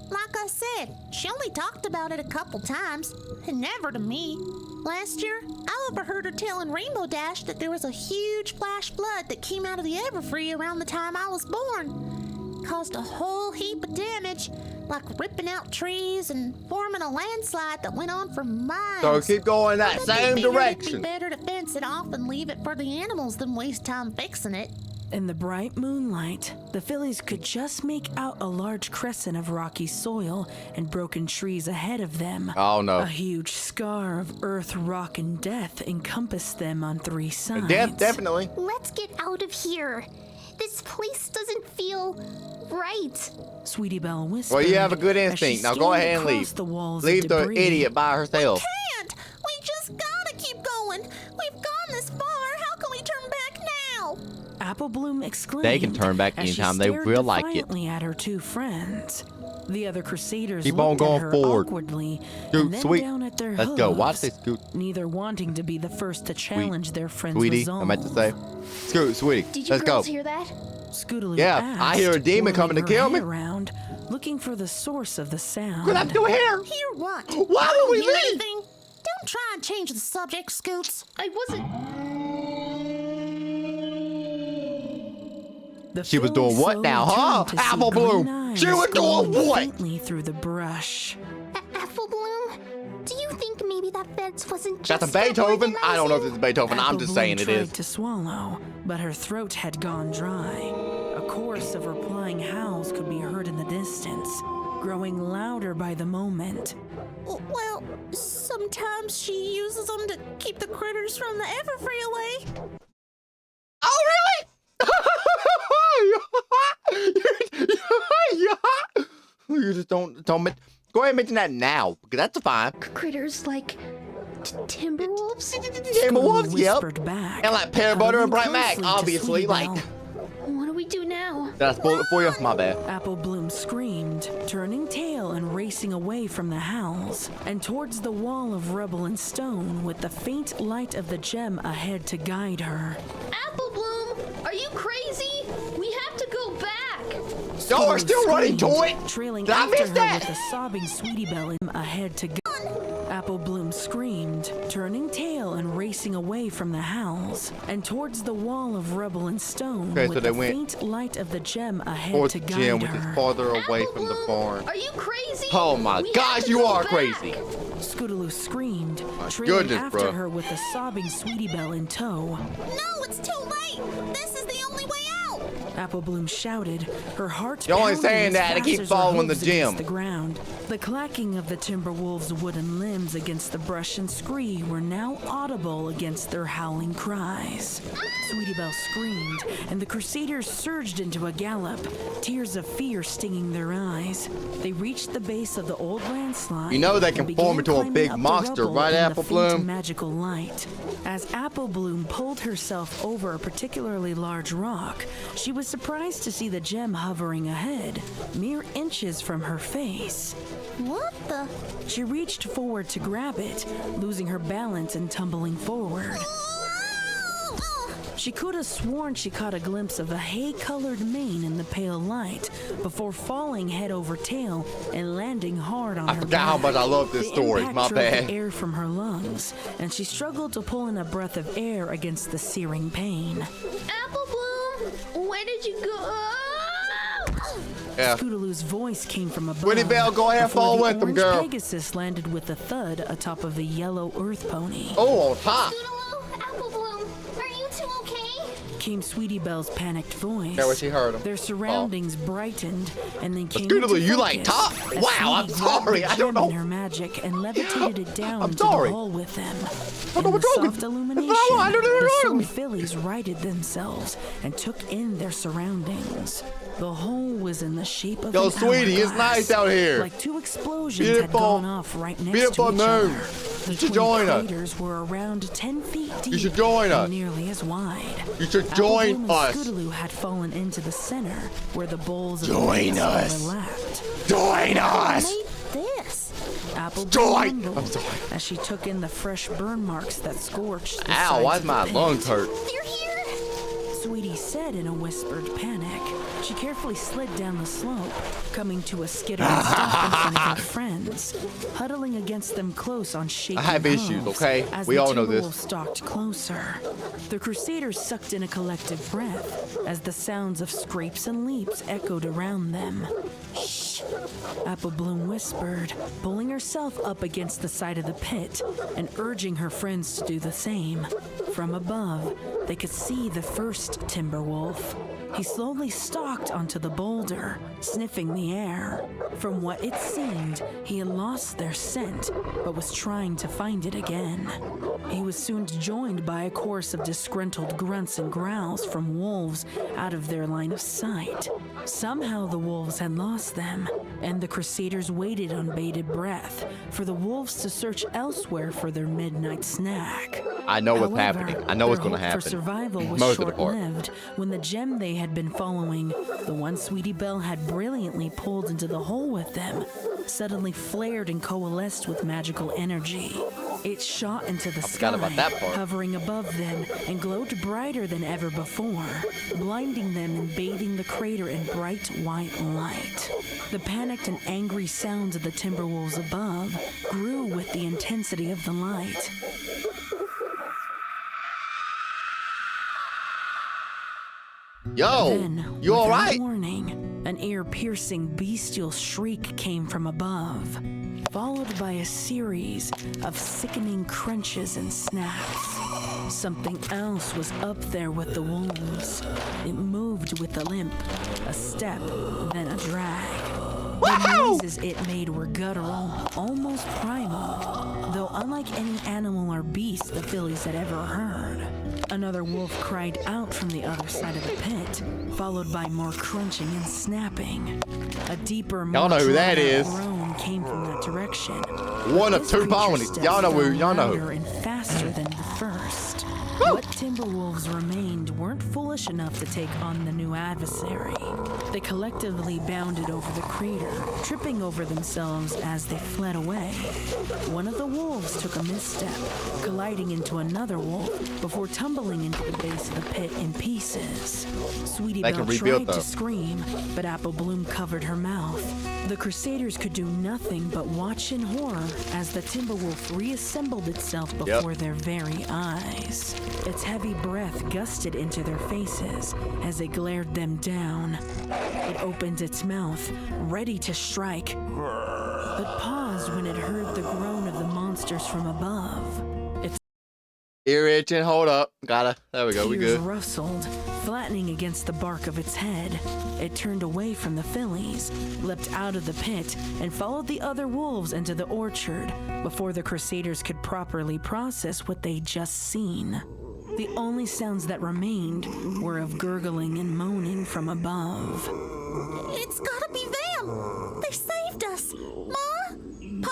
[SPEAKER 3] Like I said, she only talked about it a couple times, and never to me. Last year, I overheard her telling Rainbow Dash that there was a huge flash flood that came out of the Everfree around the time I was born. Caused a whole heap of damage, like ripping out trees and forming a landslide that went on for miles.
[SPEAKER 1] So keep going that
[SPEAKER 3] I bet
[SPEAKER 1] same
[SPEAKER 3] they figured
[SPEAKER 1] direction.
[SPEAKER 3] It'd be better to fence it off and leave it for the animals than waste time fixing it.
[SPEAKER 2] In the bright moonlight, the fillies could just make out a large crescent of rocky soil and broken trees ahead of them.
[SPEAKER 1] Oh no.
[SPEAKER 2] A huge scar of earth, rock, and death encompassed them on three sides.
[SPEAKER 1] Definitely.
[SPEAKER 5] Let's get out of here. This place doesn't feel right.
[SPEAKER 2] Sweetie Belle whispered.
[SPEAKER 1] Well, you have a good
[SPEAKER 2] as she
[SPEAKER 1] instinct. Now go
[SPEAKER 2] scanned
[SPEAKER 1] ahead and
[SPEAKER 2] across
[SPEAKER 1] leave.
[SPEAKER 2] The walls
[SPEAKER 1] Leave
[SPEAKER 2] of
[SPEAKER 1] the
[SPEAKER 2] debris.
[SPEAKER 1] idiot by herself.
[SPEAKER 3] Can't! We just gotta keep going. We've gone this far. How can we turn back now?
[SPEAKER 2] Apple Bloom exclaimed.
[SPEAKER 1] They can turn back
[SPEAKER 2] as she
[SPEAKER 1] anytime they
[SPEAKER 2] stared
[SPEAKER 1] feel like it.
[SPEAKER 2] defiantly at her two friends. The other Crusaders
[SPEAKER 1] Keep
[SPEAKER 2] looked
[SPEAKER 1] on going
[SPEAKER 2] at her
[SPEAKER 1] forward.
[SPEAKER 2] awkwardly
[SPEAKER 1] Scoot,
[SPEAKER 2] and then
[SPEAKER 1] sweet.
[SPEAKER 2] down at their
[SPEAKER 1] Let's go. Watch
[SPEAKER 2] hooves,
[SPEAKER 1] this, Scoot.
[SPEAKER 2] neither wanting to be the first to challenge their friend's
[SPEAKER 1] Sweetie,
[SPEAKER 2] resolve.
[SPEAKER 1] I meant to say. Scoot, sweetie.
[SPEAKER 4] Did you
[SPEAKER 1] Let's go.
[SPEAKER 4] girls hear that?
[SPEAKER 2] Scootaloo
[SPEAKER 1] Yeah,
[SPEAKER 2] asked,
[SPEAKER 1] I hear a demon coming to
[SPEAKER 2] whirling
[SPEAKER 1] kill
[SPEAKER 2] her
[SPEAKER 1] me.
[SPEAKER 2] head around, looking for the source of the sound.
[SPEAKER 1] What I'm doing here?
[SPEAKER 3] Hear what?
[SPEAKER 1] Why
[SPEAKER 3] I
[SPEAKER 1] would
[SPEAKER 3] don't
[SPEAKER 1] we
[SPEAKER 3] hear
[SPEAKER 1] leave?
[SPEAKER 3] anything. Don't try and change the subject, Scoots.
[SPEAKER 4] I wasn't.
[SPEAKER 2] The
[SPEAKER 1] She was
[SPEAKER 2] filly
[SPEAKER 1] doing what
[SPEAKER 2] slowly
[SPEAKER 1] now, huh?
[SPEAKER 2] turned to see
[SPEAKER 1] Apple Bloom.
[SPEAKER 2] green
[SPEAKER 1] She
[SPEAKER 2] eyes
[SPEAKER 1] was doing
[SPEAKER 2] glowing
[SPEAKER 1] what?
[SPEAKER 2] faintly through the brush.
[SPEAKER 5] Apple Bloom? Do you think maybe that fence wasn't just
[SPEAKER 1] That's a
[SPEAKER 5] for
[SPEAKER 1] Beethoven? I don't know if
[SPEAKER 5] organizing?
[SPEAKER 1] this is Beethoven. I'm
[SPEAKER 2] Apple
[SPEAKER 1] just
[SPEAKER 2] Bloom
[SPEAKER 1] saying it
[SPEAKER 2] tried
[SPEAKER 1] is.
[SPEAKER 2] to swallow, but her throat had gone dry. A chorus of replying howls could be heard in the distance, growing louder by the moment.
[SPEAKER 3] Well, sometimes she uses them to keep the critters from the Everfree away.
[SPEAKER 1] Oh, really? You just don't go ahead and mention that now, because that's fine.
[SPEAKER 4] Critters like Timberwolves?
[SPEAKER 1] Timberwolves, yep.
[SPEAKER 2] Whispered back,
[SPEAKER 1] And like Pear Butter and Bright
[SPEAKER 2] huddling
[SPEAKER 1] Mac,
[SPEAKER 2] closely to
[SPEAKER 1] obviously.
[SPEAKER 2] Sweetie
[SPEAKER 1] Like,
[SPEAKER 2] Belle.
[SPEAKER 4] What do we do now?
[SPEAKER 1] did I spoil it for you? My bad.
[SPEAKER 2] Apple Bloom screamed, turning tail and racing away from the howls, and towards the wall of rubble and stone with the faint light of the gem ahead to guide her.
[SPEAKER 4] Apple Bloom, are you crazy? We have to go back.
[SPEAKER 1] Y'all are still running to it?
[SPEAKER 2] Trailing
[SPEAKER 1] Did I
[SPEAKER 2] after
[SPEAKER 1] miss
[SPEAKER 2] her
[SPEAKER 1] that?
[SPEAKER 2] with a sobbing Sweetie Belle ahead to Apple Bloom screamed, turning tail and racing away from the howls, and towards the wall of rubble and stone
[SPEAKER 1] Okay, so
[SPEAKER 2] with
[SPEAKER 1] they
[SPEAKER 2] the
[SPEAKER 1] went
[SPEAKER 2] faint light of the gem ahead
[SPEAKER 1] Towards
[SPEAKER 2] to
[SPEAKER 1] the
[SPEAKER 2] guide
[SPEAKER 1] gym, which
[SPEAKER 2] her.
[SPEAKER 1] is farther away
[SPEAKER 4] Apple
[SPEAKER 1] from the
[SPEAKER 4] Bloom,
[SPEAKER 1] barn.
[SPEAKER 4] Are you crazy?
[SPEAKER 1] Oh my
[SPEAKER 4] We have
[SPEAKER 1] gosh,
[SPEAKER 4] to
[SPEAKER 1] you
[SPEAKER 4] go
[SPEAKER 1] are
[SPEAKER 4] back.
[SPEAKER 1] crazy.
[SPEAKER 2] Scootaloo screamed,
[SPEAKER 1] My
[SPEAKER 2] trailing
[SPEAKER 1] goodness,
[SPEAKER 2] after
[SPEAKER 1] bruh.
[SPEAKER 2] her with a sobbing Sweetie Belle in tow.
[SPEAKER 3] No, it's too late. This is the only way out.
[SPEAKER 2] Apple Bloom shouted, her heart
[SPEAKER 1] You're only
[SPEAKER 2] pounding
[SPEAKER 1] saying
[SPEAKER 2] as
[SPEAKER 1] that to
[SPEAKER 2] fast
[SPEAKER 1] keep
[SPEAKER 2] as her
[SPEAKER 1] following the
[SPEAKER 2] hooves against
[SPEAKER 1] gym.
[SPEAKER 2] The ground. The clacking of the Timberwolves' wooden limbs against the brush and scree were now audible against their howling cries. Sweetie Belle screamed, and the Crusaders surged into a gallop, tears of fear stinging their eyes. They reached the base of the old landslide.
[SPEAKER 1] You know they
[SPEAKER 2] and
[SPEAKER 1] can
[SPEAKER 2] began
[SPEAKER 1] form into a
[SPEAKER 2] climbing
[SPEAKER 1] big
[SPEAKER 2] up the
[SPEAKER 1] monster,
[SPEAKER 2] rubble
[SPEAKER 1] right,
[SPEAKER 2] in the
[SPEAKER 1] Apple
[SPEAKER 2] faint
[SPEAKER 1] Bloom?
[SPEAKER 2] magical light. As Apple Bloom pulled herself over a particularly large rock, she was surprised to see the gem hovering ahead, mere inches from her face.
[SPEAKER 3] What the?
[SPEAKER 2] She reached forward to grab it, losing her balance and tumbling forward. She could have sworn she caught a glimpse of a hay-colored mane in the pale light before falling head over tail and landing hard on
[SPEAKER 1] I
[SPEAKER 2] her
[SPEAKER 1] forgot how
[SPEAKER 2] back.
[SPEAKER 1] much I love this
[SPEAKER 2] The
[SPEAKER 1] story.
[SPEAKER 2] impact
[SPEAKER 1] My
[SPEAKER 2] drove
[SPEAKER 1] bad.
[SPEAKER 2] the air from her lungs, and she struggled to pull in a breath of air against the searing pain.
[SPEAKER 4] Apple Bloom, where did you go?
[SPEAKER 1] Yeah.
[SPEAKER 2] Scootaloo's voice came from above.
[SPEAKER 1] Sweetie Belle, go ahead and
[SPEAKER 2] before
[SPEAKER 1] fall
[SPEAKER 2] the
[SPEAKER 1] with them,
[SPEAKER 2] orange
[SPEAKER 1] girl.
[SPEAKER 2] Pegasus landed with a thud atop of the yellow earth pony.
[SPEAKER 1] Oh, on top.
[SPEAKER 5] Scootaloo, Apple Bloom, are you two okay?
[SPEAKER 2] came Sweetie Belle's panicked voice.
[SPEAKER 1] Yeah, when she heard him.
[SPEAKER 2] Their surroundings brightened, and they came
[SPEAKER 1] Scootaloo,
[SPEAKER 2] into
[SPEAKER 1] you like
[SPEAKER 2] focus
[SPEAKER 1] top?
[SPEAKER 2] as
[SPEAKER 1] Wow, I'm
[SPEAKER 2] Sweetie
[SPEAKER 1] sorry,
[SPEAKER 2] grabbed the
[SPEAKER 1] I don't
[SPEAKER 2] gem in
[SPEAKER 1] know.
[SPEAKER 2] her magic and levitated it down
[SPEAKER 1] I'm
[SPEAKER 2] into
[SPEAKER 1] sorry.
[SPEAKER 2] the hall with them.
[SPEAKER 1] don't know
[SPEAKER 2] In the
[SPEAKER 1] what's wrong with
[SPEAKER 2] soft
[SPEAKER 1] you.
[SPEAKER 2] illumination,
[SPEAKER 1] I don't know what's
[SPEAKER 2] the
[SPEAKER 1] wrong
[SPEAKER 2] sword
[SPEAKER 1] with
[SPEAKER 2] fillies righted themselves and took in their surroundings. The hole was in the shape of
[SPEAKER 1] Yo,
[SPEAKER 2] an
[SPEAKER 1] sweetie, it's
[SPEAKER 2] hourglass.
[SPEAKER 1] nice out here.
[SPEAKER 2] Like two explosions
[SPEAKER 1] Beautiful.
[SPEAKER 2] had gone off right next
[SPEAKER 1] Beautiful
[SPEAKER 2] to each
[SPEAKER 1] moon.
[SPEAKER 2] other.
[SPEAKER 1] You
[SPEAKER 2] The
[SPEAKER 1] should
[SPEAKER 2] twin
[SPEAKER 1] join us.
[SPEAKER 2] craters were around 10 feet deep.
[SPEAKER 1] You should join us.
[SPEAKER 2] And nearly as wide.
[SPEAKER 1] You should
[SPEAKER 2] Apple
[SPEAKER 1] join
[SPEAKER 2] Bloom and
[SPEAKER 1] us.
[SPEAKER 2] Scootaloo had fallen into the center, where the bowls of
[SPEAKER 1] Join
[SPEAKER 2] the
[SPEAKER 1] us.
[SPEAKER 2] overlapped.
[SPEAKER 1] Join us.
[SPEAKER 3] Made this.
[SPEAKER 2] Apple
[SPEAKER 1] Join.
[SPEAKER 2] Bloom
[SPEAKER 1] I'm
[SPEAKER 2] rumbled
[SPEAKER 1] sorry.
[SPEAKER 2] as she took in the fresh burn marks that scorched the
[SPEAKER 1] Ow,
[SPEAKER 2] sides
[SPEAKER 1] why's
[SPEAKER 2] of
[SPEAKER 1] my
[SPEAKER 2] the pit.
[SPEAKER 1] lungs hurt?
[SPEAKER 5] They're here!
[SPEAKER 2] Sweetie said in a whispered panic. She carefully slid down the slope, coming to a skittering stop in front of her friends, huddling against them close on shaky
[SPEAKER 1] I have issues,
[SPEAKER 2] hooves
[SPEAKER 1] okay?
[SPEAKER 2] as
[SPEAKER 1] We
[SPEAKER 2] the
[SPEAKER 1] all know this.
[SPEAKER 2] Timberwolves stalked closer. The Crusaders sucked in a collective breath as the sounds of scrapes and leaps echoed around them. Shh, Apple Bloom whispered, pulling herself up against the side of the pit and urging her friends to do the same. From above, they could see the first Timberwolf. He slowly stalked onto the boulder, sniffing the air. From what it seemed, he had lost their scent, but was trying to find it again. He was soon joined by a chorus of disgruntled grunts and growls from wolves out of their line of sight. Somehow the wolves had lost them, and the Crusaders waited on bated breath for the wolves to search elsewhere for their midnight snack.
[SPEAKER 1] I know what's
[SPEAKER 2] However,
[SPEAKER 1] happening. I know what's
[SPEAKER 2] their
[SPEAKER 1] going to
[SPEAKER 2] hope
[SPEAKER 1] happen.
[SPEAKER 2] for survival was
[SPEAKER 1] Most of the part.
[SPEAKER 2] short-lived when the gem they had been following, the one Sweetie Belle had brilliantly pulled into the hole with them, suddenly flared and coalesced with magical energy. It shot into the sky,
[SPEAKER 1] forgot about that part.
[SPEAKER 2] hovering above them, and glowed brighter than ever before, blinding them and bathing the crater in bright white light. The panicked and angry sounds of the Timberwolves above grew with the intensity of the light.
[SPEAKER 1] Yo,
[SPEAKER 2] Then,
[SPEAKER 1] you all
[SPEAKER 2] without
[SPEAKER 1] right?
[SPEAKER 2] warning, an ear-piercing bestial shriek came from above, followed by a series of sickening crunches and snaps. Something else was up there with the wolves. It moved with a limp, a step, then a drag. The noises it made were guttural, almost primal, though unlike any animal or beast the fillies had ever heard. Another wolf cried out from the other side of the pit, followed by more crunching and snapping. A deeper,
[SPEAKER 1] Y'all know who that is.
[SPEAKER 2] groan came from that direction.
[SPEAKER 1] One of
[SPEAKER 2] This
[SPEAKER 1] two
[SPEAKER 2] creature's
[SPEAKER 1] ponies.
[SPEAKER 2] steps
[SPEAKER 1] Y'all know who.
[SPEAKER 2] fell
[SPEAKER 1] Y'all know who.
[SPEAKER 2] louder and faster than the first. What Timberwolves remained weren't foolish enough to take on the new adversary. They collectively bounded over the crater, tripping over themselves as they fled away. One of the wolves took a misstep, colliding into another wolf before tumbling into the base of the pit in pieces. Sweetie
[SPEAKER 1] They
[SPEAKER 2] Belle
[SPEAKER 1] can rebuild,
[SPEAKER 2] tried
[SPEAKER 1] though.
[SPEAKER 2] to scream, but Apple Bloom covered her mouth. The Crusaders could do nothing but watch in horror as the Timberwolf reassembled itself before their very eyes. Its heavy breath gusted into their faces as it glared them down. It opened its mouth, ready to strike, but paused when it heard the groan of the monsters from above. Its
[SPEAKER 1] Ear itching. Hold up. There we go. We
[SPEAKER 2] ears
[SPEAKER 1] good.
[SPEAKER 2] rustled, flattening against the bark of its head. It turned away from the fillies, leapt out of the pit, and followed the other wolves into the orchard before the Crusaders could properly process what they'd just seen. The only sounds that remained were of gurgling and moaning from above.
[SPEAKER 3] It's gotta be them. They saved us. Ma?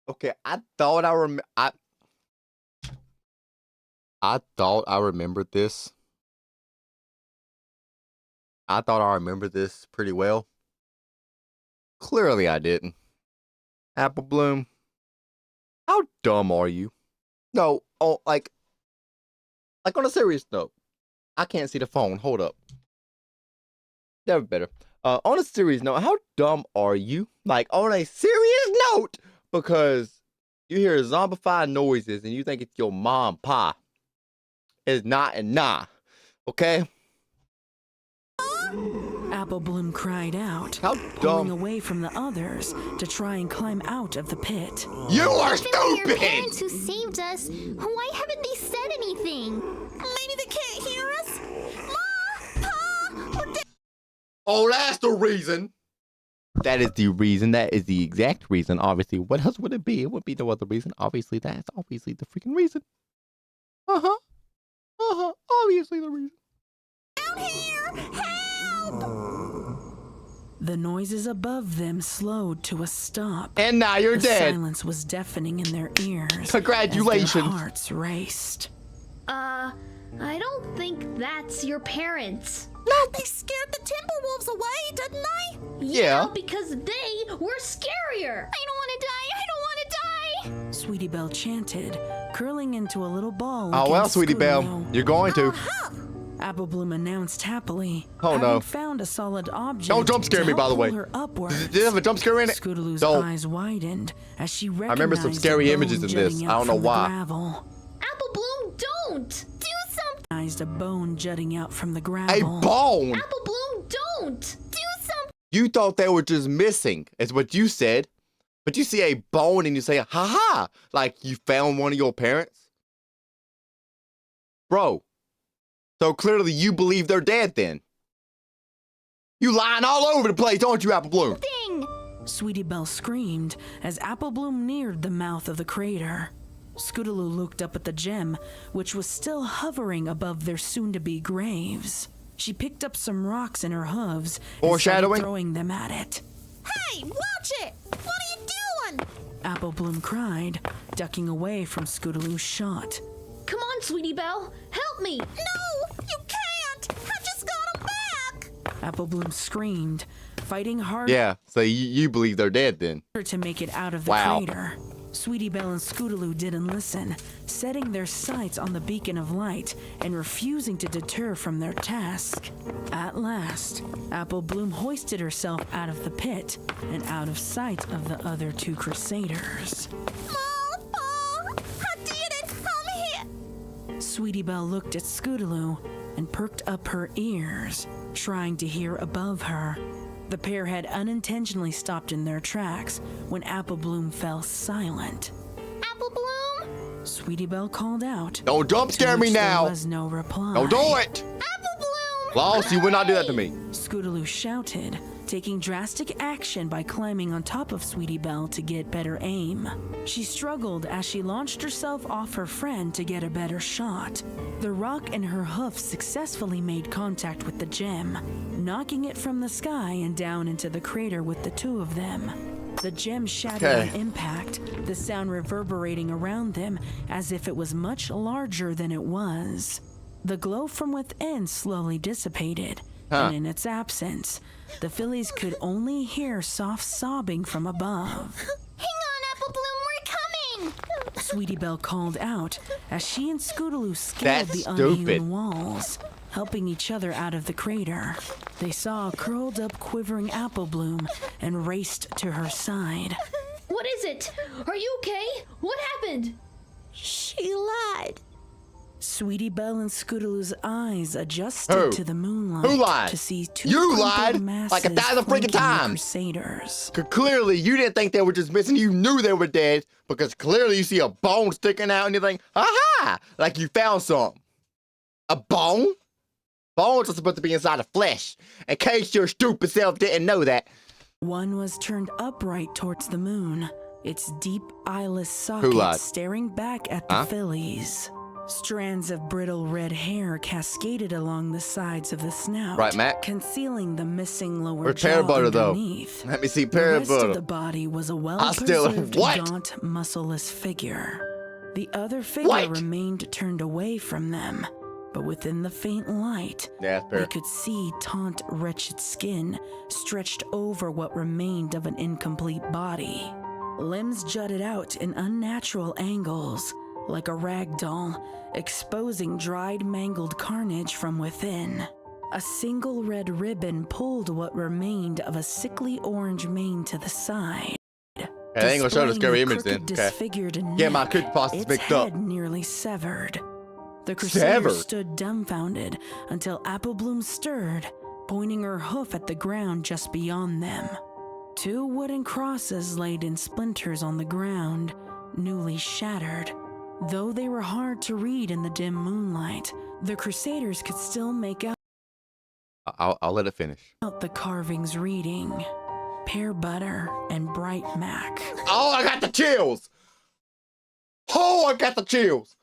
[SPEAKER 1] Okay, I thought I remembered this. I thought I remembered this pretty well. Clearly I didn't. Apple Bloom, how dumb are you? No, like on a serious note. I can't see the phone. Hold up. Never better. On a serious note, how dumb are you? Like on a serious note, because you hear zombified noises and you think it's your mom, pa. It's not and nah. Okay?
[SPEAKER 2] Apple Bloom cried out,
[SPEAKER 1] How
[SPEAKER 2] pulling
[SPEAKER 1] dumb.
[SPEAKER 2] away from the others to try and climb out of the pit.
[SPEAKER 1] You are
[SPEAKER 5] If they were your
[SPEAKER 1] stupid!
[SPEAKER 5] parents who saved us, why haven't they said anything?
[SPEAKER 3] Maybe they can't hear us? Ma! Pa! Or Dad!
[SPEAKER 1] Oh, that's the reason. That is the reason. That is the exact reason. Obviously, what else would it be? It would be no other reason. Obviously, that's obviously the freaking reason. Obviously the reason.
[SPEAKER 3] Down here! Help!
[SPEAKER 2] The noises above them slowed to a stop.
[SPEAKER 1] And now you're
[SPEAKER 2] The
[SPEAKER 1] dead.
[SPEAKER 2] silence was deafening in their ears.
[SPEAKER 1] Congratulations.
[SPEAKER 2] As their hearts raced.
[SPEAKER 4] I don't think that's your parents.
[SPEAKER 3] They scared the Timberwolves away, didn't they?
[SPEAKER 1] Yeah.
[SPEAKER 4] Because they were scarier.
[SPEAKER 5] I don't want to die. I don't want to die.
[SPEAKER 2] Sweetie Belle chanted, curling into a little ball.
[SPEAKER 1] Oh, well,
[SPEAKER 2] against
[SPEAKER 1] Sweetie Belle,
[SPEAKER 2] Scootaloo.
[SPEAKER 1] you're going to.
[SPEAKER 2] Apple Bloom announced happily,
[SPEAKER 1] Oh,
[SPEAKER 2] having
[SPEAKER 1] no.
[SPEAKER 2] found a solid object.
[SPEAKER 1] Don't jump scare
[SPEAKER 2] to
[SPEAKER 1] me,
[SPEAKER 2] help
[SPEAKER 1] by the way.
[SPEAKER 2] pull her upwards.
[SPEAKER 1] Did it have a jump scare in it?
[SPEAKER 2] Scootaloo's
[SPEAKER 1] Don't.
[SPEAKER 2] eyes widened as she recognized
[SPEAKER 1] remember some scary
[SPEAKER 2] a
[SPEAKER 1] images
[SPEAKER 2] bone
[SPEAKER 1] in this.
[SPEAKER 2] jutting
[SPEAKER 1] I
[SPEAKER 2] out
[SPEAKER 1] don't know
[SPEAKER 2] from the
[SPEAKER 1] why.
[SPEAKER 2] gravel.
[SPEAKER 4] Apple Bloom, don't!
[SPEAKER 5] Do something.
[SPEAKER 2] Recognized a bone jutting out from the
[SPEAKER 1] A
[SPEAKER 2] gravel.
[SPEAKER 1] bone.
[SPEAKER 4] Apple Bloom, don't!
[SPEAKER 5] Do something.
[SPEAKER 1] You thought they were just missing, is what you said. But you see a bone and you say, ha, like you found one of your parents? Bro, so clearly you believe they're dead then. You lying all over the place, don't you, Apple Bloom?
[SPEAKER 5] Thing.
[SPEAKER 2] Sweetie Belle screamed as Apple Bloom neared the mouth of the crater. Scootaloo looked up at the gem, which was still hovering above their soon-to-be graves. She picked up some rocks in her hooves and started
[SPEAKER 1] Foreshadowing?
[SPEAKER 2] throwing them at it.
[SPEAKER 3] Hey, watch it! What are you doing?
[SPEAKER 2] Apple Bloom cried, ducking away from Scootaloo's shot.
[SPEAKER 4] Come on, Sweetie Belle, help me!
[SPEAKER 3] No, you can't! I just got him back!
[SPEAKER 2] Apple Bloom screamed, fighting hard
[SPEAKER 1] Yeah, so you believe they're dead then.
[SPEAKER 2] to make it out of the
[SPEAKER 1] Wow.
[SPEAKER 2] crater. Sweetie Belle and Scootaloo didn't listen, setting their sights on the beacon of light and refusing to deter from their task. At last, Apple Bloom hoisted herself out of the pit and out of sight of the other two crusaders.
[SPEAKER 3] Ma! Pa! I did it! I'm here!
[SPEAKER 2] Sweetie Belle looked at Scootaloo and perked up her ears, trying to hear above her. The pair had unintentionally stopped in their tracks when Apple Bloom fell silent.
[SPEAKER 5] Apple Bloom.
[SPEAKER 2] Sweetie Belle called out.
[SPEAKER 1] Don't jump
[SPEAKER 2] to
[SPEAKER 1] scare me
[SPEAKER 2] which
[SPEAKER 1] now.
[SPEAKER 2] There was no reply.
[SPEAKER 1] Don't do it.
[SPEAKER 5] Apple Bloom.
[SPEAKER 1] Lost, you would not do that to me.
[SPEAKER 2] Scootaloo shouted, taking drastic action by climbing on top of Sweetie Belle to get better aim. She struggled as she launched herself off her friend to get a better shot. The rock in her hoof successfully made contact with the gem, knocking it from the sky and down into the crater with the two of them. The gem shattered on impact, the sound reverberating around them as if it was much larger than it was. The glow from within slowly dissipated, and in its absence, the fillies could only hear soft sobbing from above.
[SPEAKER 5] Hang on, Apple Bloom. We're coming.
[SPEAKER 2] Sweetie Belle called out as she and Scootaloo scaled
[SPEAKER 1] That's
[SPEAKER 2] the
[SPEAKER 1] stupid.
[SPEAKER 2] uneven walls, helping each other out of the crater. They saw a curled up, quivering Apple Bloom and raced to her side.
[SPEAKER 4] What is it? Are you okay? What happened?
[SPEAKER 3] She lied.
[SPEAKER 2] Sweetie Belle and Scootaloo's eyes adjusted
[SPEAKER 1] Who?
[SPEAKER 2] to the moonlight
[SPEAKER 1] Who lied?
[SPEAKER 2] to see two
[SPEAKER 1] You
[SPEAKER 2] crumpled
[SPEAKER 1] lied
[SPEAKER 2] masses
[SPEAKER 1] like 1,000 freaking
[SPEAKER 2] flanking the
[SPEAKER 1] times.
[SPEAKER 2] Crusaders.
[SPEAKER 1] Clearly, you didn't think they were just missing. You knew they were dead because clearly you see a bone sticking out and you think, aha, like you found something. A bone? Bones are supposed to be inside of flesh. In case your stupid self didn't know that.
[SPEAKER 2] One was turned upright towards the moon, its deep eyeless
[SPEAKER 1] lied?
[SPEAKER 2] socket staring back at the
[SPEAKER 1] Huh?
[SPEAKER 2] fillies. Strands of brittle red hair cascaded along the sides of the snout,
[SPEAKER 1] Right, Matt?
[SPEAKER 2] concealing the missing lower
[SPEAKER 1] Where's
[SPEAKER 2] jaw
[SPEAKER 1] peanut butter, though?
[SPEAKER 2] underneath.
[SPEAKER 1] Let me see
[SPEAKER 2] The
[SPEAKER 1] peanut
[SPEAKER 2] rest of
[SPEAKER 1] butter.
[SPEAKER 2] the body was a
[SPEAKER 1] still-
[SPEAKER 2] well-preserved,
[SPEAKER 1] what?
[SPEAKER 2] gaunt, muscleless figure. The other figure
[SPEAKER 1] What?
[SPEAKER 2] remained turned away from them, but within the faint light,
[SPEAKER 1] Yeah, that's
[SPEAKER 2] they
[SPEAKER 1] fair.
[SPEAKER 2] could see taut, wretched skin stretched over what remained of an incomplete body. Limbs jutted out in unnatural angles, like a rag doll, exposing dried, mangled carnage from within. A single red ribbon pulled what remained of a sickly orange mane to the side.
[SPEAKER 1] Hey, they ain't gonna show the
[SPEAKER 2] displaying
[SPEAKER 1] scary
[SPEAKER 2] a
[SPEAKER 1] image then.
[SPEAKER 2] crooked,
[SPEAKER 1] Okay.
[SPEAKER 2] disfigured
[SPEAKER 1] Yeah, my
[SPEAKER 2] neck,
[SPEAKER 1] cookie pasta's
[SPEAKER 2] its
[SPEAKER 1] mixed
[SPEAKER 2] head
[SPEAKER 1] up.
[SPEAKER 2] nearly severed. The Crusaders
[SPEAKER 1] Severed?
[SPEAKER 2] stood dumbfounded until Apple Bloom stirred pointing her hoof at the ground just beyond them. 2 wooden crosses laid in splinters on the ground, newly shattered. Though they were hard to read in the dim moonlight, the Crusaders could still make out
[SPEAKER 1] I'll let it finish.
[SPEAKER 2] the carvings reading Pear Butter and Bright Mac.
[SPEAKER 1] Oh, I got the chills! Oh, I got the chills!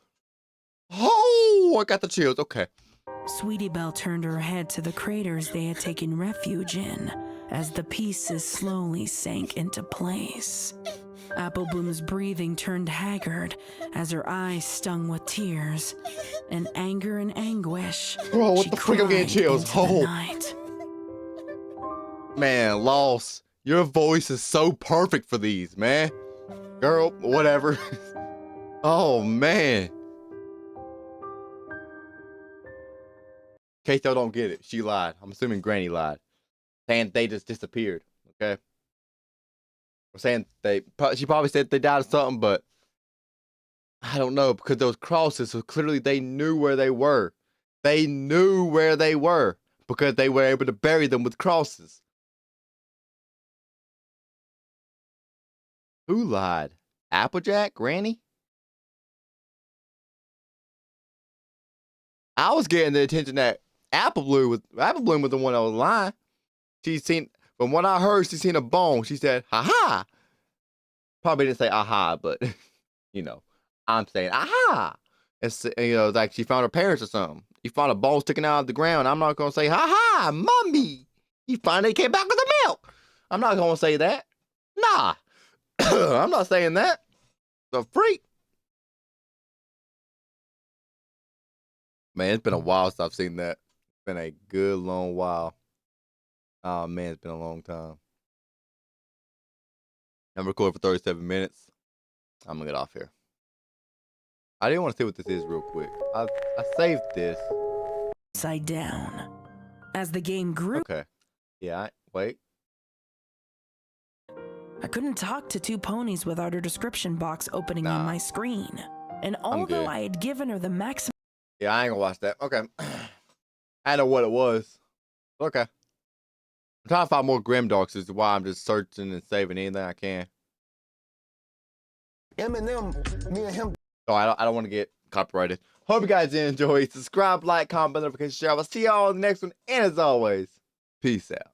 [SPEAKER 1] Oh, I got the chills. Okay.
[SPEAKER 2] Sweetie Belle turned her head to the craters they had taken refuge in as the pieces slowly sank into place. Apple Bloom's breathing turned haggard as her eyes stung with tears. In anger and anguish,
[SPEAKER 1] Bro, what
[SPEAKER 2] she
[SPEAKER 1] the freak? I'm getting
[SPEAKER 2] cried
[SPEAKER 1] chills.
[SPEAKER 2] into the
[SPEAKER 1] Oh.
[SPEAKER 2] night.
[SPEAKER 1] Man, Lost, your voice is so perfect for these, man. Girl, whatever. Oh, man. In case y'all don't get it, she lied. I'm assuming Granny lied. Saying they just disappeared, okay? I'm saying she probably said they died of something, but I don't know, because those crosses, so clearly they knew where they were. They knew where they were because they were able to bury them with crosses. Who lied? Applejack? Granny? I was getting the attention that Apple Bloom was the one that was lying. From what I heard, she seen a bone. She said, "Ha-ha." Probably didn't say "aha," but you know, I'm saying "aha." It's, you know, like she found her parents or something. You found a bone sticking out of the ground. I'm not gonna say "ha-ha, mommy." You finally came back with the milk. I'm not gonna say that. Nah, I'm not saying that. The freak. Man, it's been a while since I've seen that. It's been a good long while. Oh man, it's been a long time. I'm recording for 37 minutes. I'm gonna get off here. I didn't want to see what this is real quick. I saved this.
[SPEAKER 2] Upside down. As the game grew,
[SPEAKER 1] Okay. Yeah, wait.
[SPEAKER 2] I couldn't talk to 2 ponies without her description box opening on my screen. And although
[SPEAKER 1] good.
[SPEAKER 2] I had given her the maximum
[SPEAKER 1] Yeah, I ain't gonna watch that. Okay. I know what it was. Okay. I'm trying to find more Grimdarks, is why I'm just searching and saving anything I can.
[SPEAKER 6] Eminem, me and him.
[SPEAKER 1] So I don't want to get copyrighted. Hope you guys enjoy. Subscribe, like, comment, notification, share. I'll see y'all in the next one. And as always, peace out.